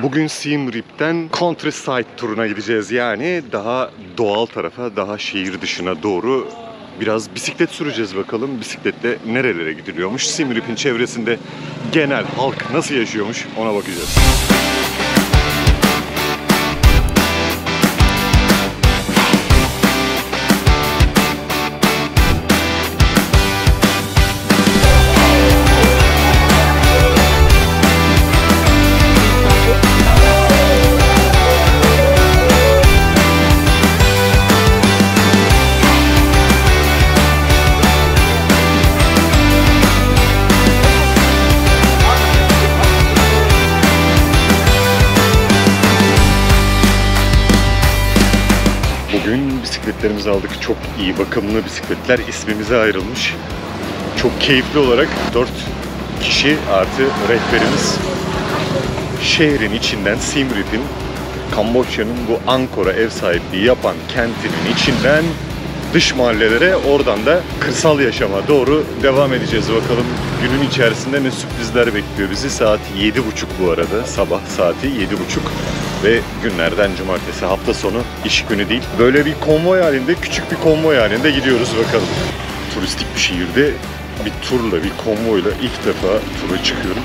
Bugün Siem Reap'ten countryside turuna gideceğiz. Yani daha doğal tarafa, daha şehir dışına doğru biraz bisiklet süreceğiz bakalım. Bisikletle nerelere gidiliyormuş? Siem Reap'in çevresinde genel halk nasıl yaşıyormuş ona bakacağız. Bugün bisikletlerimizi aldık. Çok iyi bakımlı bisikletler. İsmimize ayrılmış. Çok keyifli olarak 4 kişi artı rehberimiz şehrin içinden Siem Reap'in, Kamboçya'nın bu Angkor'a ev sahipliği yapan kentinin içinden dış mahallelere, oradan da kırsal yaşama doğru devam edeceğiz. Bakalım günün içerisinde ne sürprizler bekliyor bizi. Saat 7.30 bu arada. Sabah saati 7.30. Ve günlerden cumartesi, hafta sonu, iş günü değil. Böyle bir konvoy halinde, küçük bir konvoy halinde gidiyoruz bakalım. Turistik bir şehirde bir turla, bir konvoyla ilk defa tura çıkıyorum.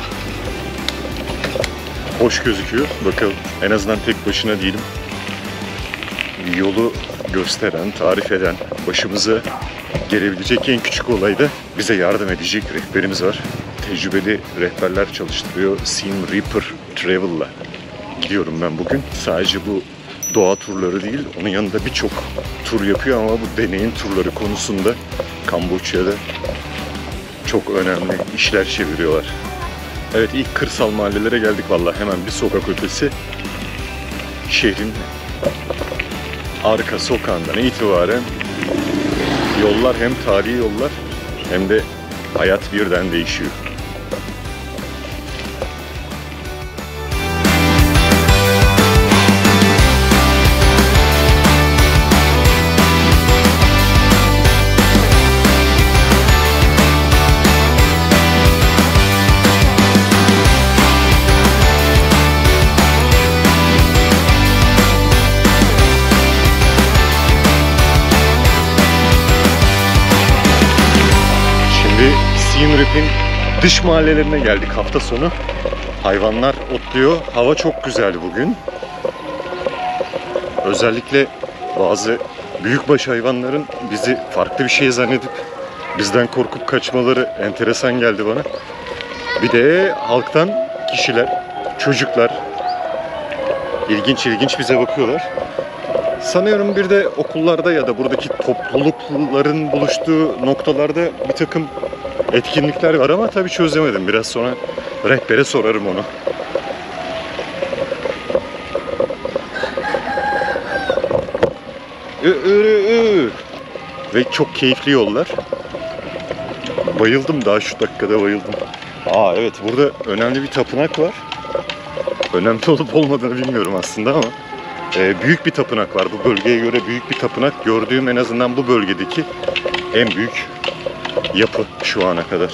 Hoş gözüküyor. Bakalım. En azından tek başına değilim. Yolu gösteren, tarif eden, başımıza gelebilecek en küçük olayda bize yardım edecek rehberimiz var. Tecrübeli rehberler çalıştırıyor Siem Reaper Travel'la. Gidiyorum ben bugün. Sadece bu doğa turları değil, onun yanında birçok tur yapıyor ama bu deneyim turları konusunda Kamboçya'da çok önemli işler çeviriyorlar. Evet, ilk kırsal mahallelere geldik vallahi, hemen bir sokak ötesi. Şehrin arka sokağından itibaren yollar hem tarihi yollar hem de hayat birden değişiyor. Siem Reap'in dış mahallelerine geldik hafta sonu. Hayvanlar otluyor. Hava çok güzel bugün. Özellikle bazı büyükbaş hayvanların bizi farklı bir şey zannedip bizden korkup kaçmaları enteresan geldi bana. Bir de halktan kişiler, çocuklar ilginç ilginç bize bakıyorlar. Sanıyorum bir de okullarda ya da buradaki toplulukların buluştuğu noktalarda bir takım etkinlikler var ama tabii çözemedim. Biraz sonra rehbere sorarım onu. Ve çok keyifli yollar. Bayıldım, daha şu dakikada bayıldım. Evet, burada önemli bir tapınak var. Önemli olup olmadığını bilmiyorum aslında ama büyük bir tapınak var. Bu bölgeye göre büyük bir tapınak. Gördüğüm en azından bu bölgedeki en büyük yapı şu ana kadar.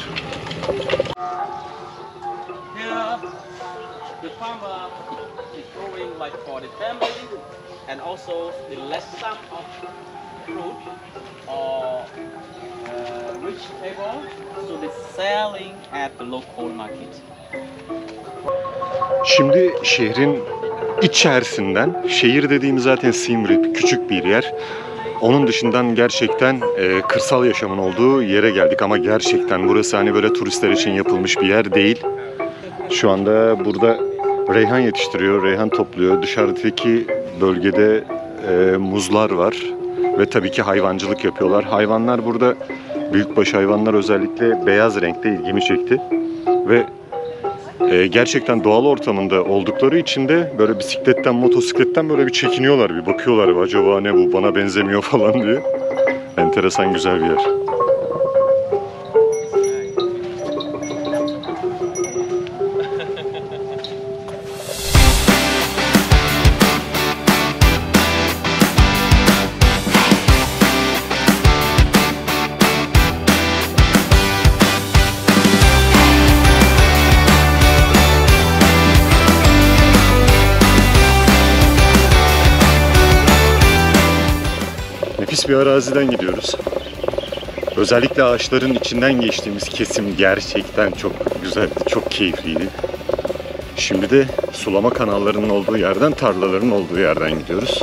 Şimdi şehrin içerisinden, şehir dediğim zaten Siem Reap, küçük bir yer. Onun dışından gerçekten kırsal yaşamın olduğu yere geldik ama gerçekten burası hani böyle turistler için yapılmış bir yer değil. Şu anda burada reyhan yetiştiriyor, reyhan topluyor. Dışarıdaki bölgede muzlar var ve tabii ki hayvancılık yapıyorlar. Hayvanlar burada, büyükbaş hayvanlar özellikle beyaz renkte ilgimi çekti ve gerçekten doğal ortamında oldukları için de böyle bisikletten, motosikletten böyle bir çekiniyorlar, bir bakıyorlar, acaba ne bu, bana benzemiyor falan diye. Enteresan, güzel bir yer. bir araziden gidiyoruz. Özellikle ağaçların içinden geçtiğimiz kesim gerçekten çok güzeldi, çok keyifliydi. Şimdi de sulama kanallarının olduğu yerden, tarlaların olduğu yerden gidiyoruz.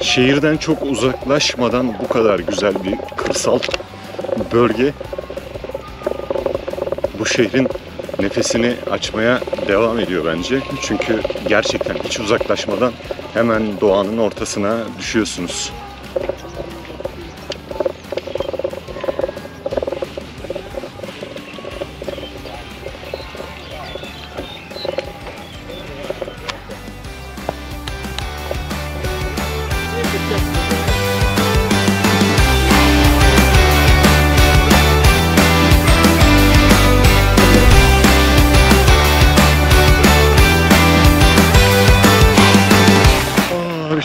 Şehirden çok uzaklaşmadan bu kadar güzel bir kırsal bölge bu şehrin nefesini açmaya devam ediyor bence. Çünkü gerçekten hiç uzaklaşmadan hemen doğanın ortasına düşüyorsunuz.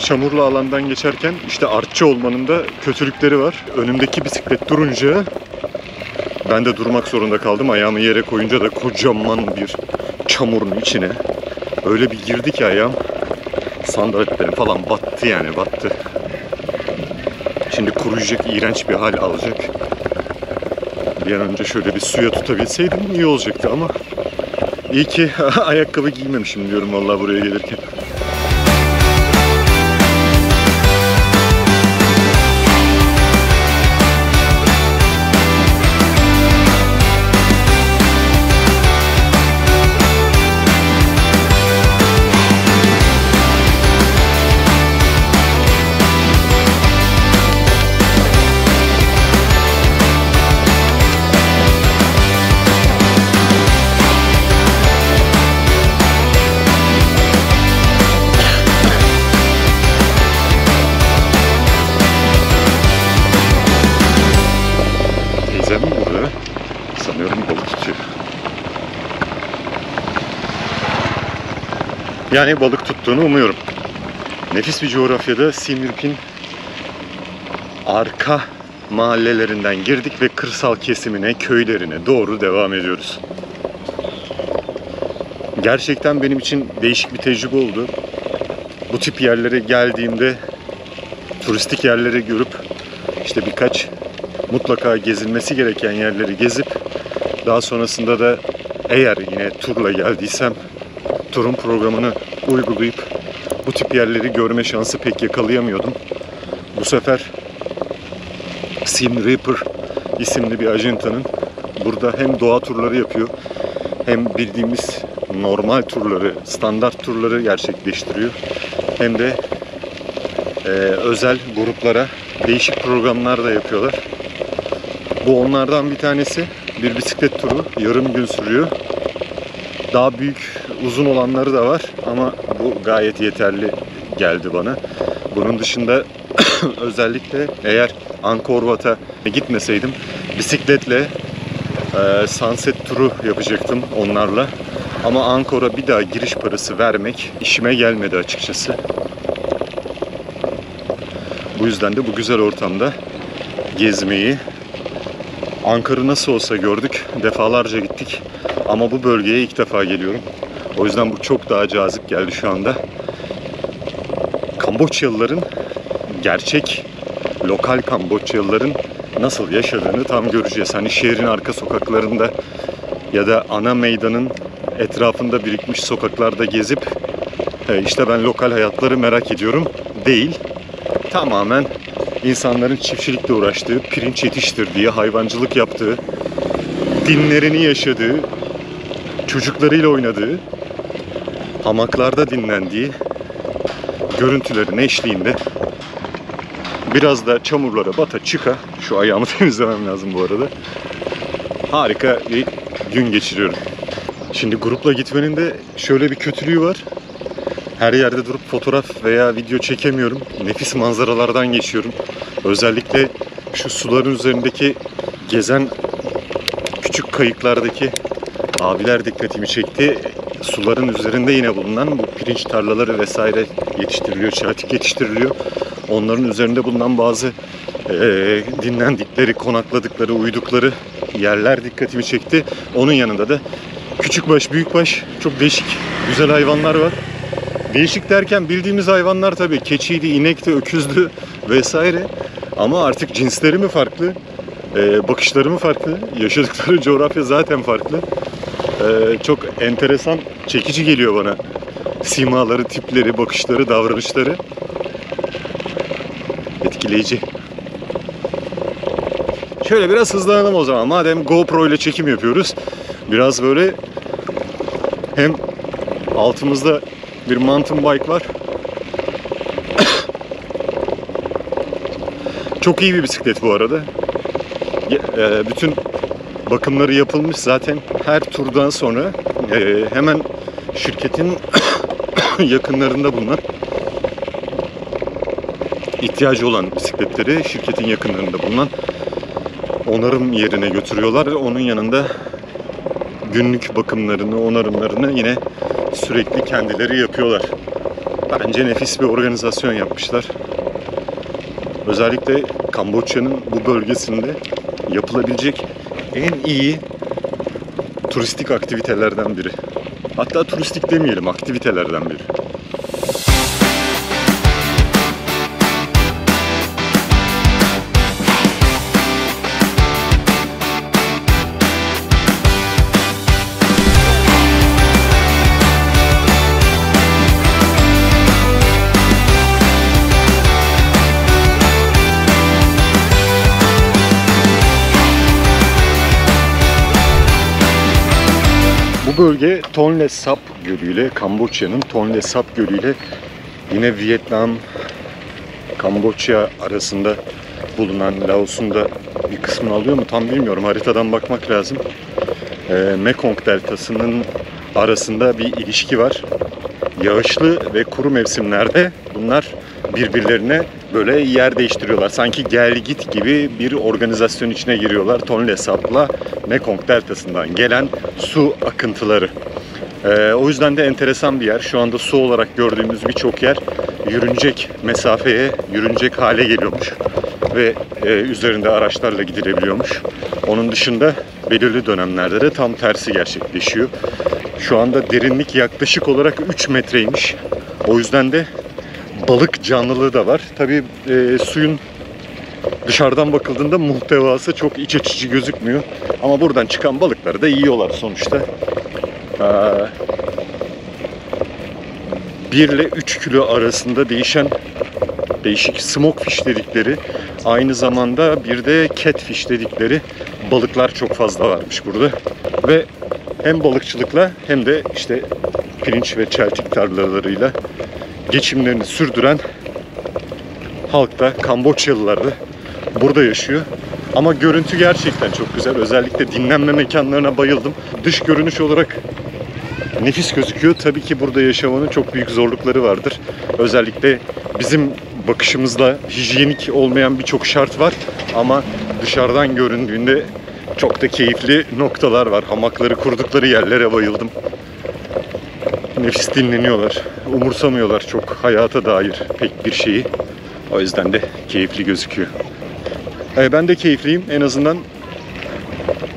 Çamurlu alandan geçerken işte artçı olmanın da kötülükleri var. Önümdeki bisiklet durunca ben de durmak zorunda kaldım. Ayağımı yere koyunca da kocaman bir çamurun içine öyle bir girdi ki ayağım, sandaletlerim falan battı, yani battı. Şimdi kuruyacak, iğrenç bir hal alacak. Bir an önce şöyle bir suya tutabilseydim iyi olacaktı ama iyi ki ayakkabı giymemişim diyorum vallahi buraya gelirken. Sanıyorum balık tutuyor. Yani balık tuttuğunu umuyorum. Nefis bir coğrafyada Siem Reap'in arka mahallelerinden girdik ve kırsal kesimine, köylerine doğru devam ediyoruz. Gerçekten benim için değişik bir tecrübe oldu. Bu tip yerlere geldiğimde turistik yerleri görüp işte birkaç mutlaka gezilmesi gereken yerleri gezip daha sonrasında da eğer yine turla geldiysem turun programını uygulayıp bu tip yerleri görme şansı pek yakalayamıyordum. Bu sefer Siem Reaper isimli bir ajantanın burada hem doğa turları yapıyor hem bildiğimiz normal turları, standart turları gerçekleştiriyor. Hem de özel gruplara değişik programlar da yapıyorlar. Bu onlardan bir tanesi. Bir bisiklet turu, yarım gün sürüyor. Daha büyük, uzun olanları da var ama bu gayet yeterli geldi bana. Bunun dışında özellikle eğer Angkor Wat'a gitmeseydim bisikletle sunset turu yapacaktım onlarla. Ama Angkor'a bir daha giriş parası vermek işime gelmedi açıkçası. Bu yüzden de bu güzel ortamda gezmeyi, Ankara'yı nasıl olsa gördük, defalarca gittik ama bu bölgeye ilk defa geliyorum. O yüzden bu çok daha cazip geldi şu anda. Kamboçyalıların, gerçek lokal Kamboçyalıların nasıl yaşadığını tam göreceğiz. Hani şehrin arka sokaklarında ya da ana meydanın etrafında birikmiş sokaklarda gezip işte ben lokal hayatları merak ediyorum değil. Tamamen insanların çiftçilikle uğraştığı, pirinç yetiştirdiği, hayvancılık yaptığı, dinlerini yaşadığı, çocuklarıyla oynadığı, hamaklarda dinlendiği görüntülerin eşliğinde biraz da çamurlara bata çıka, şu ayağımı temizlemem lazım bu arada, harika bir gün geçiriyorum. Şimdi grupla gitmenin de şöyle bir kötülüğü var. Her yerde durup fotoğraf veya video çekemiyorum. Nefis manzaralardan geçiyorum. Özellikle şu suların üzerindeki gezen küçük kayıklardaki abiler dikkatimi çekti. Suların üzerinde yine bulunan bu pirinç tarlaları vesaire yetiştiriliyor, çeltik yetiştiriliyor. Onların üzerinde bulunan bazı dinlendikleri, konakladıkları, uyudukları yerler dikkatimi çekti. Onun yanında da küçükbaş, büyükbaş çok değişik, güzel hayvanlar var. Değişik derken bildiğimiz hayvanlar tabii. Keçiydi, inekti, öküzdü vesaire. Ama artık cinsleri mi farklı? Bakışları mı farklı? Yaşadıkları coğrafya zaten farklı. Çok enteresan, çekici geliyor bana. Simaları, tipleri, bakışları, davranışları. Etkileyici. Şöyle biraz hızlanalım o zaman. Madem GoPro ile çekim yapıyoruz. Biraz böyle hem altımızda bir mountain bike var. Çok iyi bir bisiklet bu arada. Bütün bakımları yapılmış zaten. Her turdan sonra hemen şirketin yakınlarında bulunan, ihtiyacı olan bisikletleri şirketin yakınlarında bulunan onarım yerine götürüyorlar. Onun yanında günlük bakımlarını, onarımlarını yine sürekli kendileri yapıyorlar. Bence nefis bir organizasyon yapmışlar. Özellikle Kamboçya'nın bu bölgesinde yapılabilecek en iyi turistik aktivitelerden biri. Hatta turistik demeyelim, aktivitelerden biri. Bu bölge Tonle Sap Gölü ile, Kamboçya'nın Tonle Sap Gölü ile yine Vietnam, Kamboçya arasında bulunan, Laos'un da bir kısmını alıyor mu tam bilmiyorum. Haritadan bakmak lazım. Mekong Deltası'nın arasında bir ilişki var. Yağışlı ve kuru mevsimlerde bunlar birbirlerine böyle yer değiştiriyorlar. Sanki gel git gibi bir organizasyon içine giriyorlar. Tonle Sap'la Mekong Deltası'ndan gelen su akıntıları. O yüzden de enteresan bir yer. Şu anda su olarak gördüğümüz birçok yer yürünecek mesafeye, yürünecek hale geliyormuş. Ve üzerinde araçlarla gidilebiliyormuş. Onun dışında belirli dönemlerde de tam tersi gerçekleşiyor. Şu anda derinlik yaklaşık olarak 3 metreymiş. O yüzden de balık canlılığı da var. Tabii suyun dışarıdan bakıldığında muhtevası çok iç açıcı gözükmüyor. Ama buradan çıkan balıkları da yiyorlar sonuçta. 1 ile 3 kilo arasında değişik smoke fish dedikleri, aynı zamanda bir de catfish dedikleri balıklar çok fazla varmış burada. Ve hem balıkçılıkla hem de işte pirinç ve çeltik tarlalarıyla geçimlerini sürdüren halk da, Kamboçyalılar da burada yaşıyor. Ama görüntü gerçekten çok güzel. Özellikle dinlenme mekanlarına bayıldım. Dış görünüş olarak nefis gözüküyor. Tabii ki burada yaşamanın çok büyük zorlukları vardır. Özellikle bizim bakışımızla hijyenik olmayan birçok şart var. Ama dışarıdan göründüğünde çok da keyifli noktalar var. Hamakları kurdukları yerlere bayıldım. Nefis dinleniyorlar. Umursamıyorlar çok hayata dair pek bir şeyi. O yüzden de keyifli gözüküyor. Ben de keyifliyim. En azından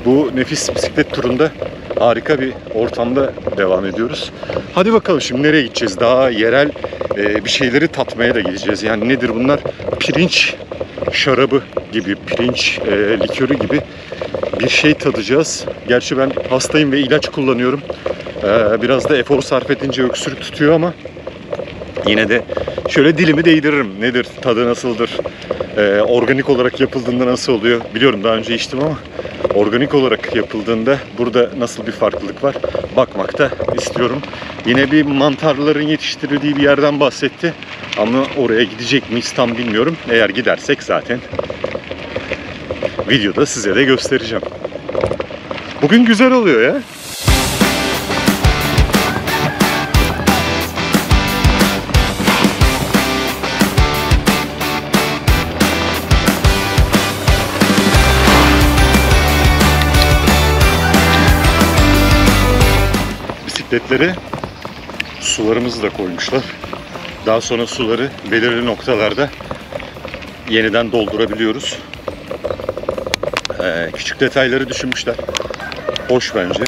bu nefis bisiklet turunda harika bir ortamda devam ediyoruz. Hadi bakalım şimdi nereye gideceğiz? Daha yerel bir şeyleri tatmaya da gideceğiz. Yani nedir bunlar? Pirinç şarabı gibi, pirinç likörü gibi bir şey tadacağız. Gerçi ben hastayım ve ilaç kullanıyorum. Biraz da efor sarf edince öksürük tutuyor ama yine de şöyle dilimi değdiririm. Nedir? Tadı nasıldır? Organik olarak yapıldığında nasıl oluyor? Biliyorum daha önce içtim ama organik olarak yapıldığında burada nasıl bir farklılık var? Bakmak da istiyorum. Yine bir mantarların yetiştirildiği bir yerden bahsetti. Ama oraya gidecek miyiz tam bilmiyorum. Eğer gidersek zaten videoda size de göstereceğim. Bugün güzel oluyor ya. Bisikletlere sularımızı da koymuşlar. Daha sonra suları belirli noktalarda yeniden doldurabiliyoruz. Küçük detayları düşünmüşler. Hoş bence.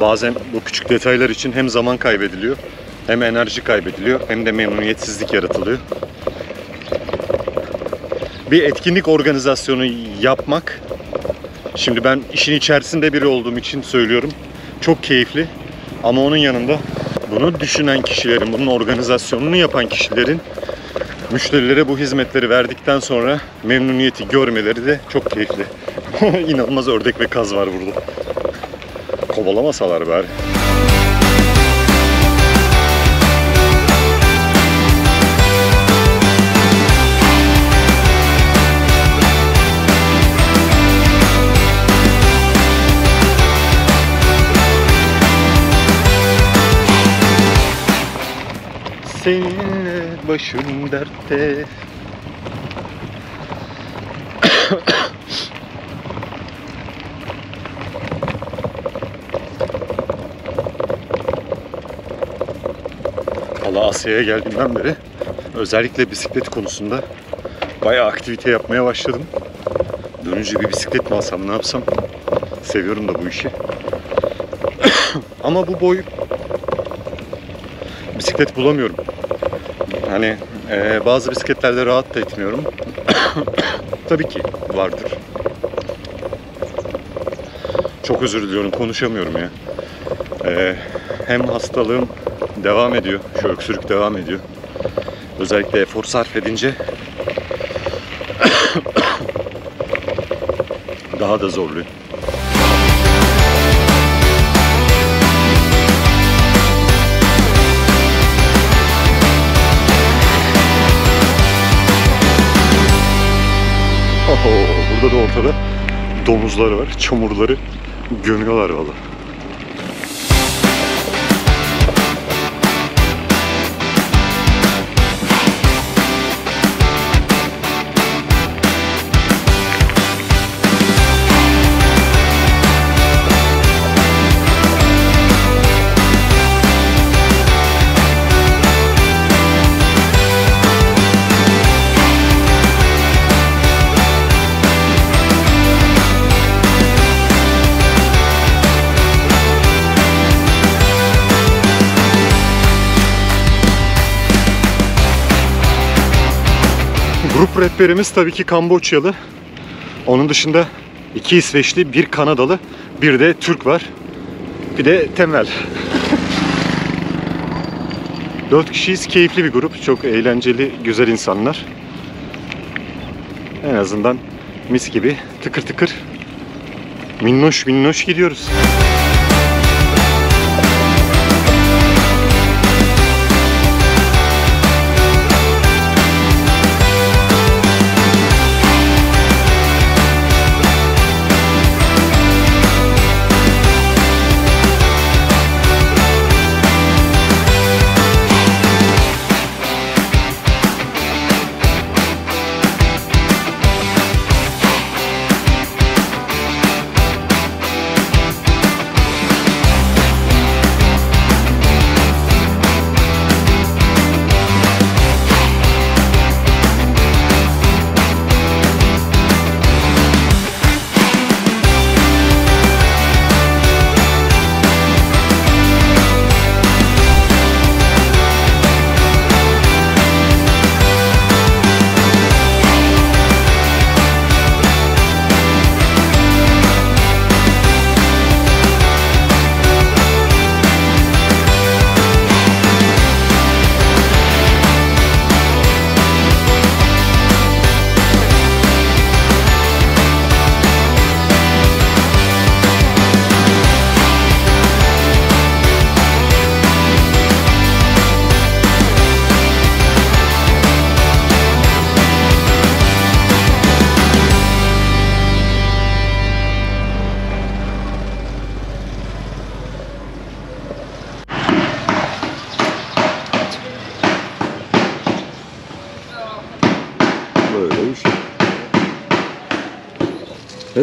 Bazen bu küçük detaylar için hem zaman kaybediliyor Hem enerji kaybediliyor hem de memnuniyetsizlik yaratılıyor. Bir etkinlik organizasyonu yapmak, şimdi ben işin içerisinde biri olduğum için söylüyorum, çok keyifli. Ama onun yanında bunu düşünen kişilerin, bunun organizasyonunu yapan kişilerin müşterilere bu hizmetleri verdikten sonra memnuniyeti görmeleri de çok keyifli. İnanılmaz ördek ve kaz var burada. Kovalamasalar bari. Seninle başım dertte. Valla Asya'ya geldiğimden beri özellikle bisiklet konusunda bayağı aktivite yapmaya başladım. Dönünce bir bisiklet mi alsam, ne yapsam? Seviyorum da bu işi. Ama bu boy bisiklet bulamıyorum. Hani bazı bisikletlerde rahat da etmiyorum. Tabii ki vardır. Çok özür diliyorum, konuşamıyorum ya. Hem hastalığım devam ediyor, şu öksürük devam ediyor. Özellikle efor sarf edince daha da zorluyor. Burada da ortada domuzları var, çamurları gömüyorlar valla. Grup rehberimiz tabii ki Kamboçyalı. Onun dışında 2 İsveçli, 1 Kanadalı, bir de Türk var. Bir de Temel. 4 kişiyiz. Keyifli bir grup. Çok eğlenceli, güzel insanlar. En azından mis gibi tıkır tıkır minnoş minnoş gidiyoruz.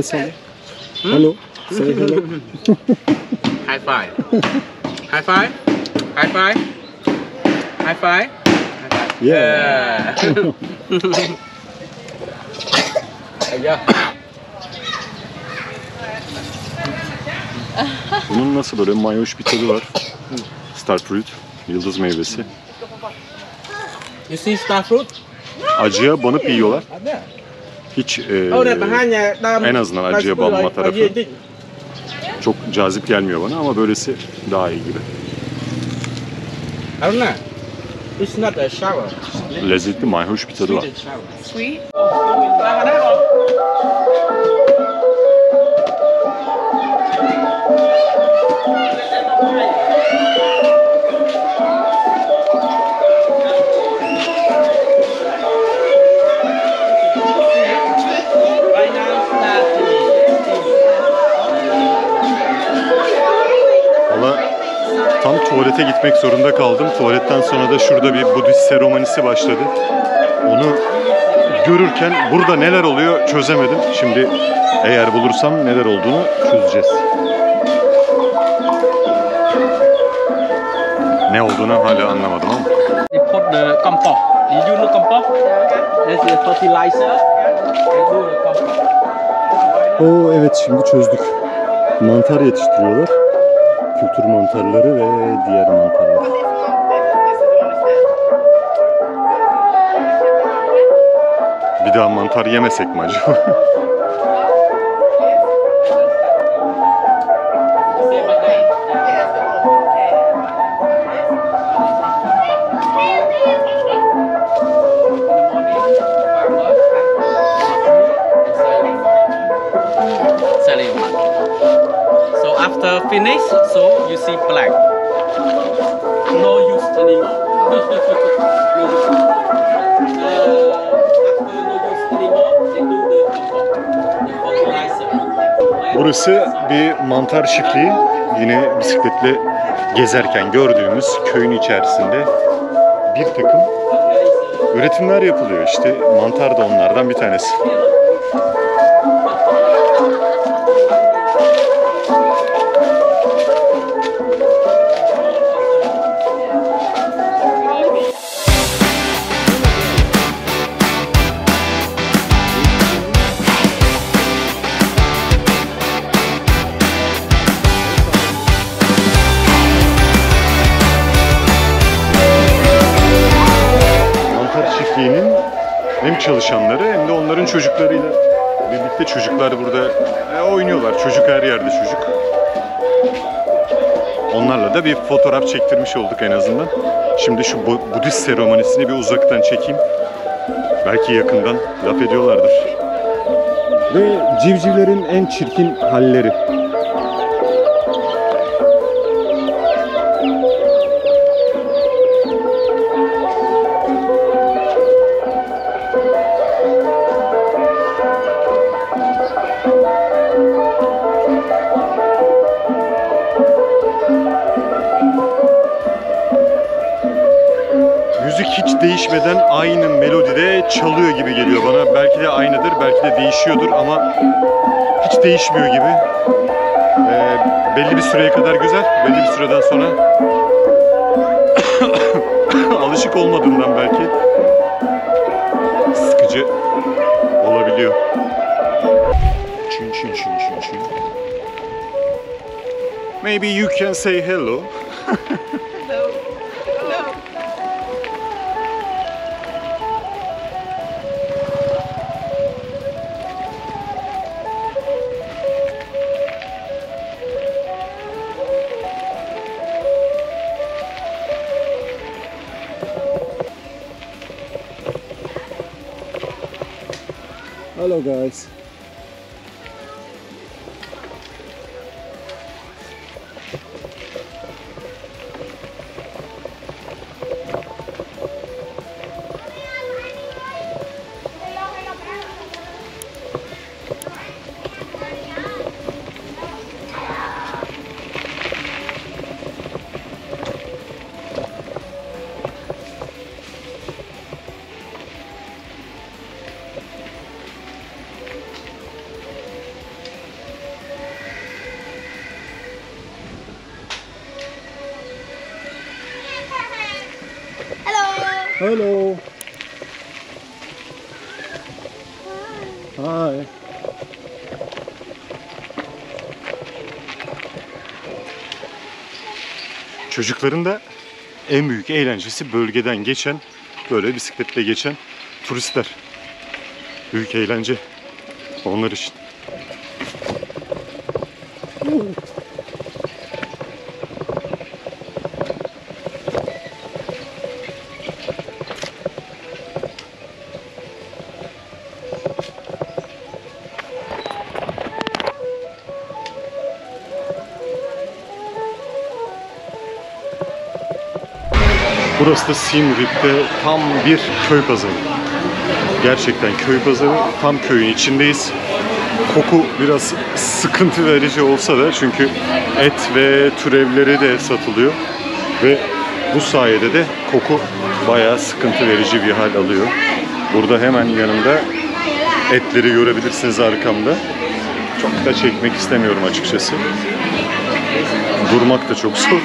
Say hello. Say hello. High five. High five. High five. High five. Yeah. Yeah. Bunun nasıl böyle mayoş bir tadı var. Star fruit. Yıldız meyvesi. You see star fruit? Acıya banıp yiyorlar. Ada. Hiç en azından acıya banma tarafı çok cazip gelmiyor bana ama böylesi daha iyi gibi. Aruna, it's not a shower. Lezzetli, mayhoş bir tadı var. Sweet and shower. Sweet. Valla tam tuvalete gitmek zorunda kaldım. Tuvaletten sonra da şurada bir Budist seremonisi başladı. Onu görürken burada neler oluyor çözemedim. Şimdi eğer bulursam neler olduğunu çözeceğiz. Ne olduğunu hala anlamadım ama. They put the compost. Did you know compost? That's the fertilizer. They do the compost. Oo evet, şimdi çözdük. Mantar yetiştiriyorlar. Kültür mantarları ve diğer mantarlar. Bir daha mantar yemesek mi acaba? So after finish, so you see black. No use anymore. After no use anymore, they do the compost, the fertilizer. Burası bir mantar çiftliği. Yine bisikletle gezerken gördüğümüz köyün içerisinde bir takım üretimler yapılıyor. İşte mantar da onlardan bir tanesi. Çiftliğinin hem çalışanları hem de onların çocuklarıyla birlikte, çocuklar burada oynuyorlar. Çocuk her yerde çocuk. Onlarla da bir fotoğraf çektirmiş olduk en azından. Şimdi şu Budist seremonisini bir uzaktan çekeyim. Belki yakından laf ediyorlardır. Ve civcivlerin en çirkin halleri. Müzik hiç değişmeden aynı melodide çalıyor gibi geliyor bana. Belki de aynıdır, belki de değişiyordur ama hiç değişmiyor gibi. Belli bir süreye kadar güzel, belli bir süreden sonra alışık olmadığımdan belki sıkıcı olabiliyor. Çin çin çin çin çin. Maybe you can say hello. Hello guys. Hello. Hi. Çocukların da en büyük eğlencesi bölgeden geçen, böyle bisikletle geçen turistler. Büyük eğlence onlar için. Burası da Siem Reap'te tam bir köy pazarı. Gerçekten köy pazarı, tam köyün içindeyiz. Koku biraz sıkıntı verici olsa da çünkü et ve türevleri de satılıyor. Ve bu sayede de koku bayağı sıkıntı verici bir hal alıyor. Burada hemen yanımda etleri görebilirsiniz arkamda. Çok da çekmek istemiyorum açıkçası. Durmak da çok zor.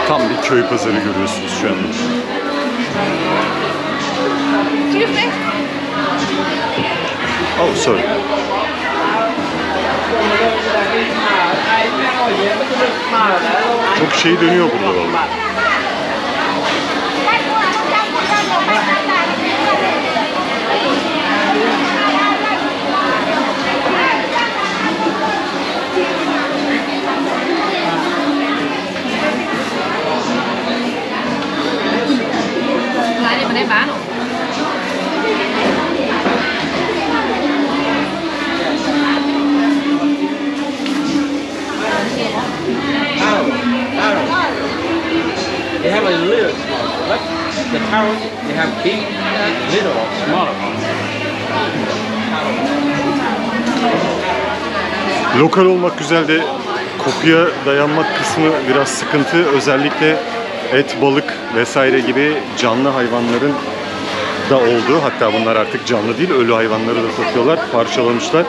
Tam bir köy pazarı görüyorsunuz şu anda. Oh, sorry. Çok şey dönüyor burada vallahi. Lại đây mà đem bán không? They have a little small, but the taro, they have big, little, smaller. Lokal olmak güzel de kokuya dayanmak kısmı biraz sıkıntı. Özellikle et, balık vesaire gibi canlı hayvanların da olduğu, hatta bunlar artık canlı değil, ölü hayvanları da satıyorlar, parçalamışlar.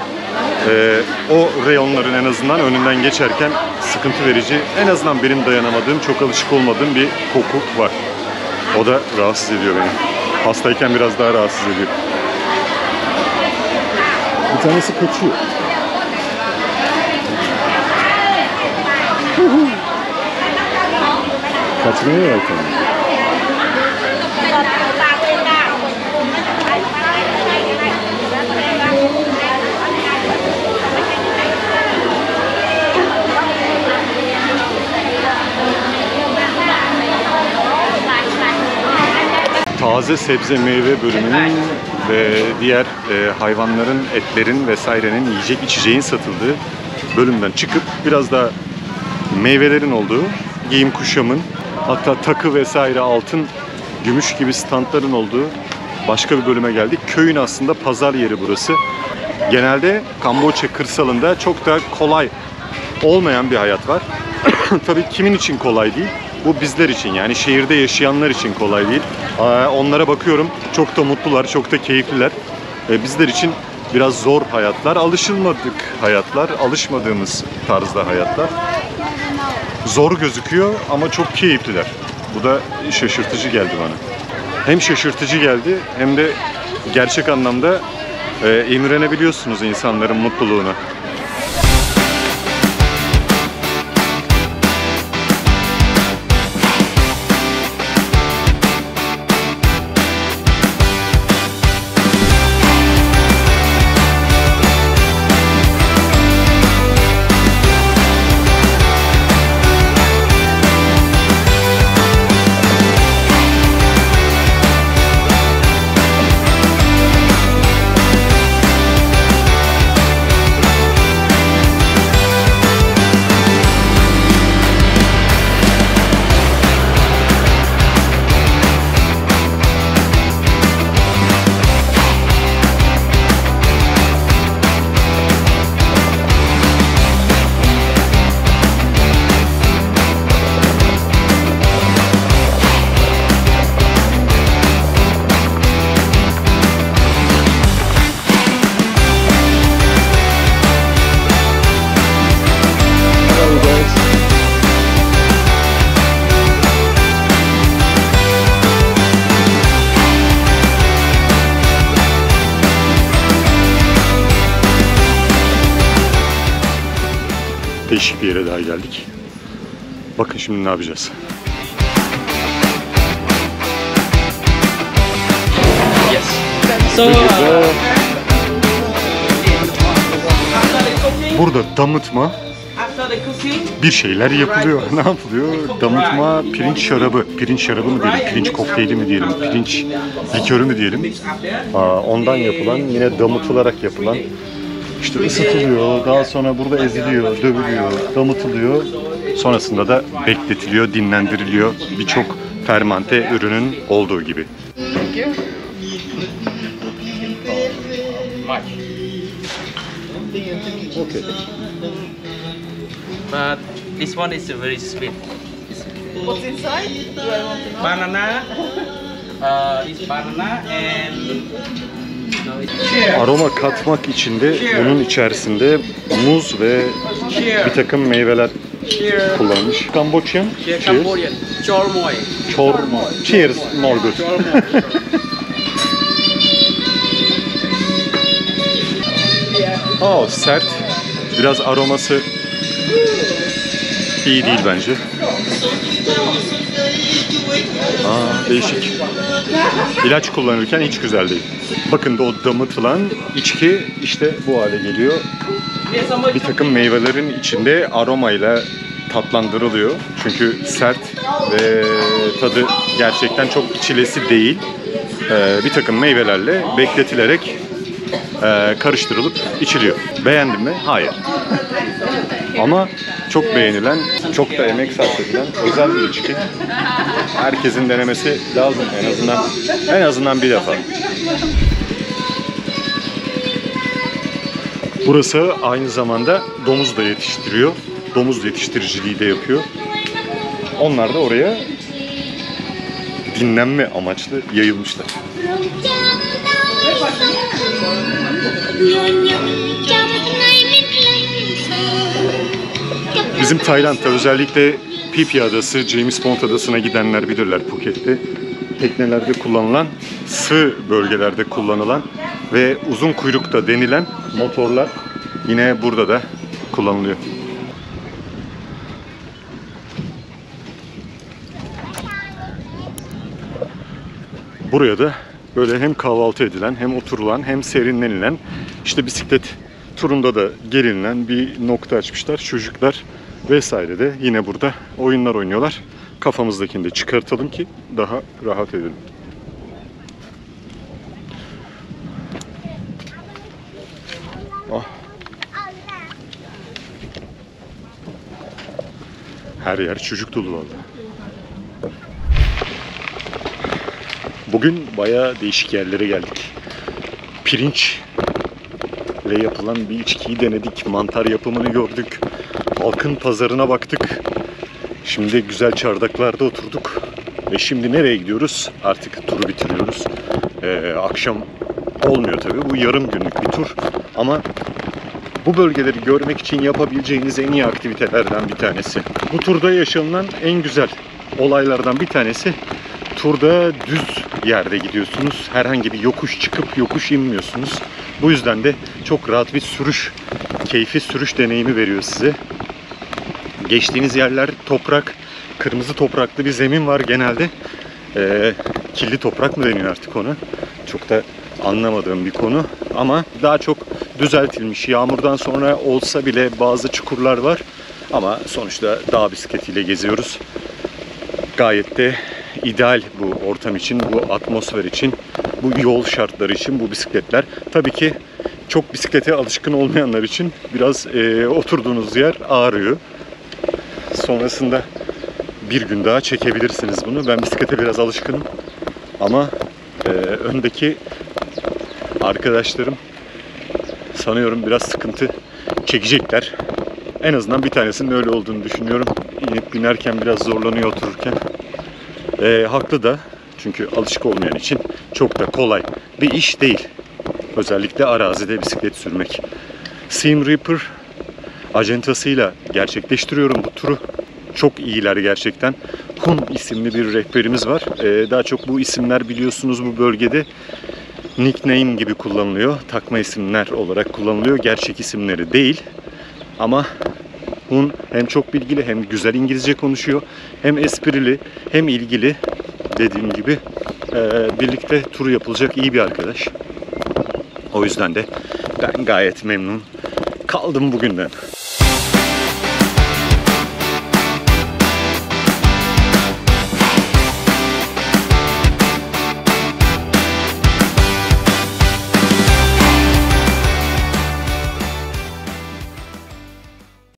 O reyonların en azından önünden geçerken sıkıntı verici, en azından benim dayanamadığım, çok alışık olmadığım bir koku var. O da rahatsız ediyor beni. Hastayken biraz daha rahatsız ediyor. Bir tanesi kaçıyor. Kaçmaya yelteniyor. Taze sebze meyve bölümünün ve diğer hayvanların, etlerin vesairenin, yiyecek içeceğin satıldığı bölümden çıkıp biraz da meyvelerin olduğu, giyim kuşamın, hatta takı vesaire, altın, gümüş gibi standların olduğu başka bir bölüme geldik. Köyün aslında pazar yeri burası. Genelde Kamboçya kırsalında çok da kolay olmayan bir hayat var. Tabii kimin için kolay değil? Bu bizler için, yani şehirde yaşayanlar için kolay değil. Onlara bakıyorum, çok da mutlular, çok da keyifliler. Bizler için biraz zor hayatlar, alışılmadık hayatlar, alışmadığımız tarzda hayatlar. Zor gözüküyor ama çok keyifliler. Bu da şaşırtıcı geldi bana. Hem şaşırtıcı geldi hem de gerçek anlamda imrenebiliyorsunuz insanların mutluluğuna. Değişik bir yere daha geldik. Bakın şimdi ne yapacağız. Yes. So, Burada damıtma after the cooking, bir şeyler yapılıyor. Ne yapılıyor? Damıtma pirinç şarabı. Pirinç şarabı mı diyelim? Pirinç kokteyli mi diyelim? Pirinç likörü mü diyelim? Ondan yapılan, yine damıtılarak yapılan. İşte ısıtılıyor, daha sonra burada eziliyor, dövülüyor, damıtılıyor. Sonrasında da bekletiliyor, dinlendiriliyor. Birçok fermente ürünün olduğu gibi. Okay. but this one is very sweet. What's inside? Do I want to know? Banana, this banana and Aroma katmak için de bunun içerisinde muz ve bir takım meyveler kullanmış. Kamboçyan. Cheers. Cambodian, chormoy. Çorma. Cheers. More good. Aa, sert. Biraz aroması iyi değil bence. Değişik. İlaç kullanırken hiç güzel değil. Bakın da o damıtılan içki işte bu hale geliyor. Bir takım meyvelerin içinde aromayla tatlandırılıyor. Çünkü sert ve tadı gerçekten çok içilesi değil. Bir takım meyvelerle bekletilerek karıştırılıp içiliyor. Beğendim mi? Hayır. Ama çok beğenilen, çok da emek sarf edilen özel bir içki. Herkesin denemesi lazım en azından bir defa. Burası aynı zamanda domuz da yetiştiriyor. Domuz yetiştiriciliği de yapıyor. Onlar da oraya dinlenme amaçlı yayılmışlar. Bizim Tayland'da özellikle Phi Phi Adası, James Bond Adası'na gidenler bilirler Phuket'te. Teknelerde kullanılan, sığ bölgelerde kullanılan ve uzun kuyrukta denilen motorlar yine burada da kullanılıyor. Buraya da böyle hem kahvaltı edilen, hem oturulan, hem serinlenilen, işte bisiklet turunda da gelinilen bir nokta açmışlar. Çocuklar vesaire de yine burada oyunlar oynuyorlar. Kafamızdakini de çıkartalım ki daha rahat edelim. Her yer çocuk dolu vallahi. Bugün bayağı değişik yerlere geldik. Pirinçle yapılan bir içkiyi denedik. Mantar yapımını gördük. Halkın pazarına baktık. Şimdi güzel çardaklarda oturduk. Ve şimdi nereye gidiyoruz? Artık turu bitiriyoruz. Akşam olmuyor tabii. Bu yarım günlük bir tur. Ama bu bölgeleri görmek için yapabileceğiniz en iyi aktivitelerden bir tanesi. Bu turda yaşanılan en güzel olaylardan bir tanesi, turda düz yerde gidiyorsunuz. Herhangi bir yokuş çıkıp yokuş inmiyorsunuz. Bu yüzden de çok rahat bir sürüş, keyfi sürüş deneyimi veriyor size. Geçtiğiniz yerler toprak, kırmızı topraklı bir zemin var genelde. Kirli toprak mı deniyor artık ona? Çok da anlamadığım bir konu. Ama daha çok düzeltilmiş. Yağmurdan sonra olsa bile bazı çukurlar var. Ama sonuçta dağ bisikletiyle geziyoruz. Gayet de ideal bu ortam için, bu atmosfer için, bu yol şartları için bu bisikletler. Tabii ki çok bisiklete alışkın olmayanlar için biraz oturduğunuz yer ağrıyor. Sonrasında bir gün daha çekebilirsiniz bunu. Ben bisiklete biraz alışkınım. Ama öndeki arkadaşlarım sanıyorum biraz sıkıntı çekecekler. En azından bir tanesinin öyle olduğunu düşünüyorum. İnip binerken biraz zorlanıyor otururken. Haklı da. Çünkü alışık olmayan için çok da kolay bir iş değil. Özellikle arazide bisiklet sürmek. Siem Reaper acentasıyla gerçekleştiriyorum bu turu. Çok iyiler gerçekten. Hun isimli bir rehberimiz var. Daha çok bu isimler biliyorsunuz bu bölgede nickname gibi kullanılıyor. Takma isimler olarak kullanılıyor. Gerçek isimleri değil. Ama Hun hem çok bilgili hem güzel İngilizce konuşuyor. Hem esprili hem ilgili. Dediğim gibi birlikte tur yapılacak iyi bir arkadaş. O yüzden de ben gayet memnun kaldım bugünden.